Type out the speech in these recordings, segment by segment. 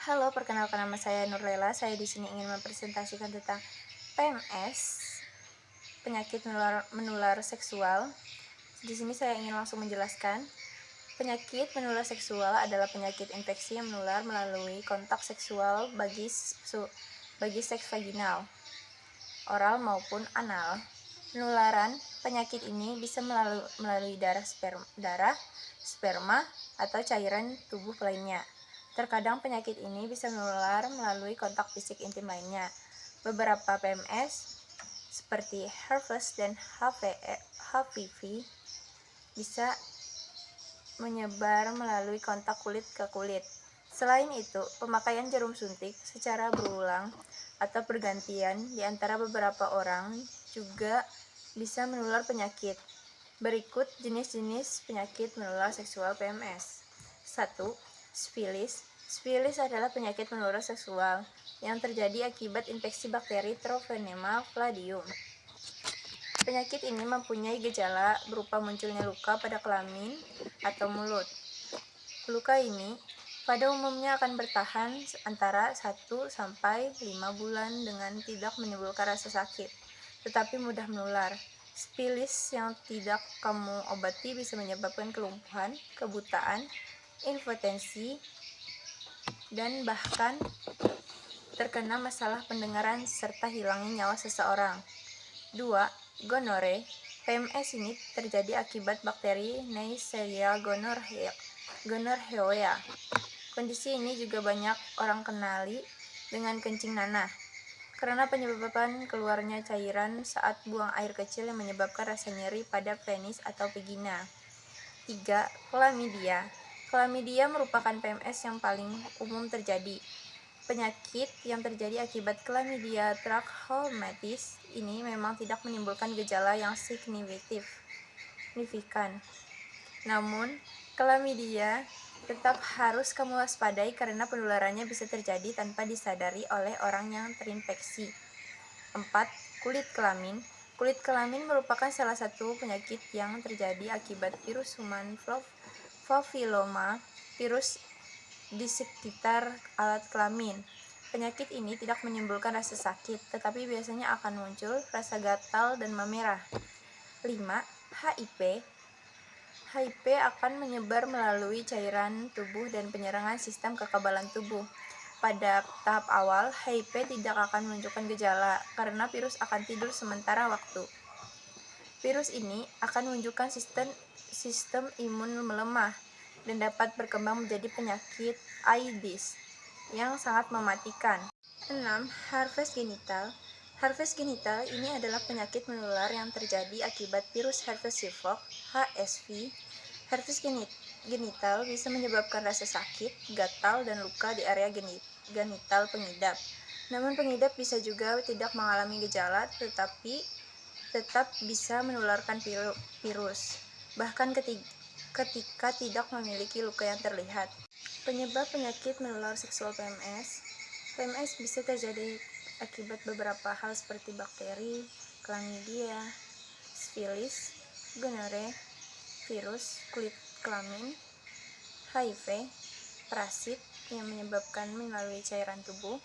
Halo, perkenalkan nama saya Nurlela. Saya di sini ingin mempresentasikan tentang PMS, penyakit menular seksual. Di sini saya ingin langsung menjelaskan. Penyakit menular seksual adalah penyakit infeksi yang menular melalui kontak seksual bagi seks vaginal, oral maupun anal. Penularan penyakit ini bisa melalui darah, sperma, atau cairan tubuh lainnya. Terkadang penyakit ini bisa menular melalui kontak fisik intim lainnya. Beberapa PMS seperti herpes dan HPV bisa menyebar melalui kontak kulit ke kulit. Selain itu, pemakaian jarum suntik secara berulang atau bergantian di antara beberapa orang juga bisa menular penyakit. Berikut jenis-jenis penyakit menular seksual PMS. 1. Sifilis. Sifilis adalah penyakit menular seksual yang terjadi akibat infeksi bakteri Troponema cladium. Penyakit ini mempunyai gejala berupa munculnya luka pada kelamin atau mulut. Luka ini pada umumnya akan bertahan antara 1 sampai 5 bulan dengan tidak menimbulkan rasa sakit, tetapi mudah menular. Sifilis yang tidak kamu obati bisa menyebabkan kelumpuhan, kebutaan, impotensi, dan bahkan terkena masalah pendengaran serta hilangnya nyawa seseorang. 2. Gonore. PMS ini terjadi akibat bakteri Neisseria gonorrhoeae. Kondisi ini juga banyak orang kenali dengan kencing nanah, karena penyebabkan keluarnya cairan saat buang air kecil yang menyebabkan rasa nyeri pada penis atau vagina. 3. Chlamydia. Chlamydia merupakan PMS yang paling umum terjadi. Penyakit yang terjadi akibat Chlamydia trachomatis ini memang tidak menimbulkan gejala yang signifikan. Namun, Chlamydia tetap harus kamu waspadai karena penularannya bisa terjadi tanpa disadari oleh orang yang terinfeksi. 4. Kulit kelamin. Kulit kelamin merupakan salah satu penyakit yang terjadi akibat virus human papilloma virus di sekitar alat kelamin. Penyakit ini tidak menimbulkan rasa sakit, tetapi biasanya akan muncul rasa gatal dan memerah. 5. HIV. HIV akan menyebar melalui cairan tubuh dan penyerangan sistem kekebalan tubuh. Pada tahap awal, HIV tidak akan menunjukkan gejala karena virus akan tidur sementara waktu. Virus ini akan menunjukkan sistem imun melemah dan dapat berkembang menjadi penyakit AIDS yang sangat mematikan. 6. Herpes genital. Herpes genital ini adalah penyakit menular yang terjadi akibat virus herpes simplex (HSV). Herpes genital bisa menyebabkan rasa sakit, gatal, dan luka di area genital pengidap. Namun pengidap bisa juga tidak mengalami gejala, tetapi tetap bisa menularkan virus, bahkan ketika tidak memiliki luka yang terlihat. Penyebab penyakit menular seksual PMS. PMS bisa terjadi akibat beberapa hal seperti bakteri, chlamydia, sifilis, gonore, virus kulit kelamin, HIV, parasit yang menyebabkan melalui cairan tubuh.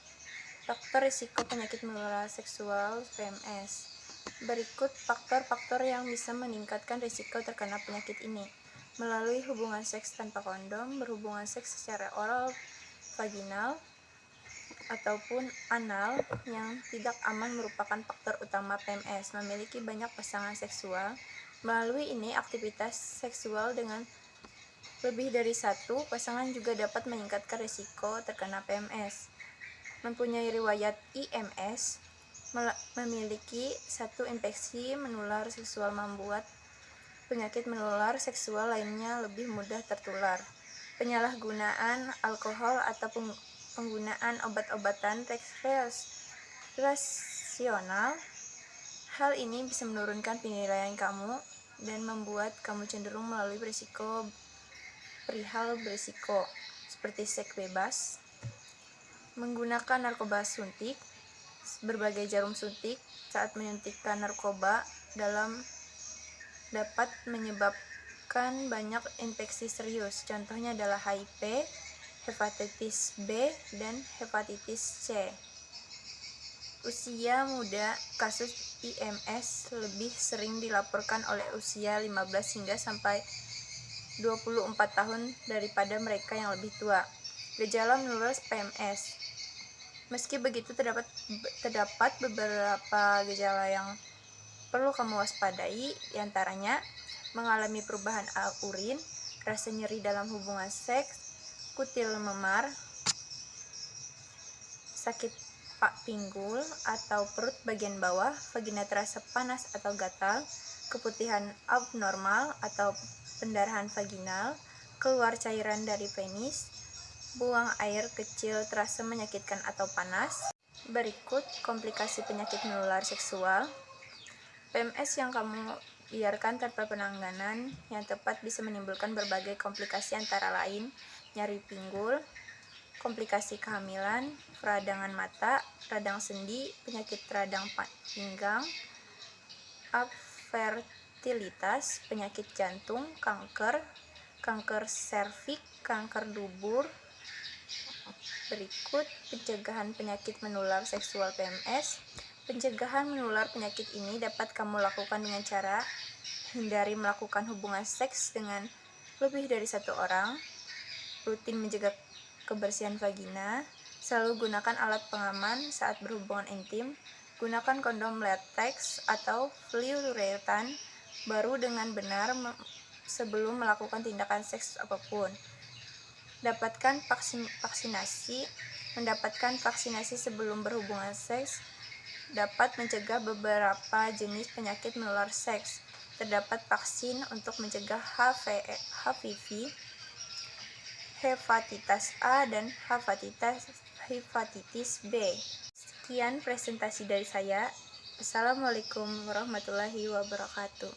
Faktor risiko penyakit menular seksual PMS. Berikut faktor-faktor yang bisa meningkatkan risiko terkena penyakit ini. Melalui hubungan seks tanpa kondom, berhubungan seks secara oral, vaginal, ataupun anal yang tidak aman merupakan faktor utama PMS. Memiliki banyak pasangan seksual. Melalui ini, aktivitas seksual dengan lebih dari satu pasangan juga dapat meningkatkan risiko terkena PMS. Mempunyai riwayat IMS, memiliki satu infeksi menular seksual membuat penyakit menular seksual lainnya lebih mudah tertular. Penyalahgunaan alkohol atau penggunaan obat-obatan rekreasional. Hal ini bisa menurunkan penilaian kamu dan membuat kamu cenderung melalui perihal berisiko seperti seks bebas, menggunakan narkoba suntik, berbagai jarum suntik saat menyuntikkan narkoba dapat menyebabkan banyak infeksi serius. Contohnya adalah HIV, hepatitis B, dan hepatitis C. Usia muda, kasus IMS lebih sering dilaporkan oleh usia 15 hingga sampai 24 tahun daripada mereka yang lebih tua. Gejala menular PMS. Meski begitu, terdapat beberapa gejala yang perlu kamu waspadai, diantaranya mengalami perubahan urin, rasa nyeri dalam hubungan seks, kutil memar, sakit pinggul atau perut bagian bawah, vagina terasa panas atau gatal, keputihan abnormal atau pendarahan vaginal, keluar cairan dari penis, buang air kecil terasa menyakitkan atau panas. Berikut komplikasi penyakit menular seksual. PMS yang kamu biarkan tanpa penanganan yang tepat bisa menimbulkan berbagai komplikasi antara lain nyeri pinggul, komplikasi kehamilan, peradangan mata, radang sendi, penyakit radang pinggang, afertilitas, penyakit jantung, kanker, kanker serviks, kanker dubur. Berikut pencegahan penyakit menular seksual PMS. Pencegahan menular penyakit ini dapat kamu lakukan dengan cara hindari melakukan hubungan seks dengan lebih dari satu orang, rutin menjaga kebersihan vagina, selalu gunakan alat pengaman saat berhubungan intim, gunakan kondom latex atau fluoretan baru dengan benar sebelum melakukan tindakan seks apapun. Mendapatkan vaksinasi sebelum berhubungan seks dapat mencegah beberapa jenis penyakit menular seks. Terdapat vaksin untuk mencegah HPV, hepatitis A, dan hepatitis B. Sekian presentasi dari saya. Assalamualaikum warahmatullahi wabarakatuh.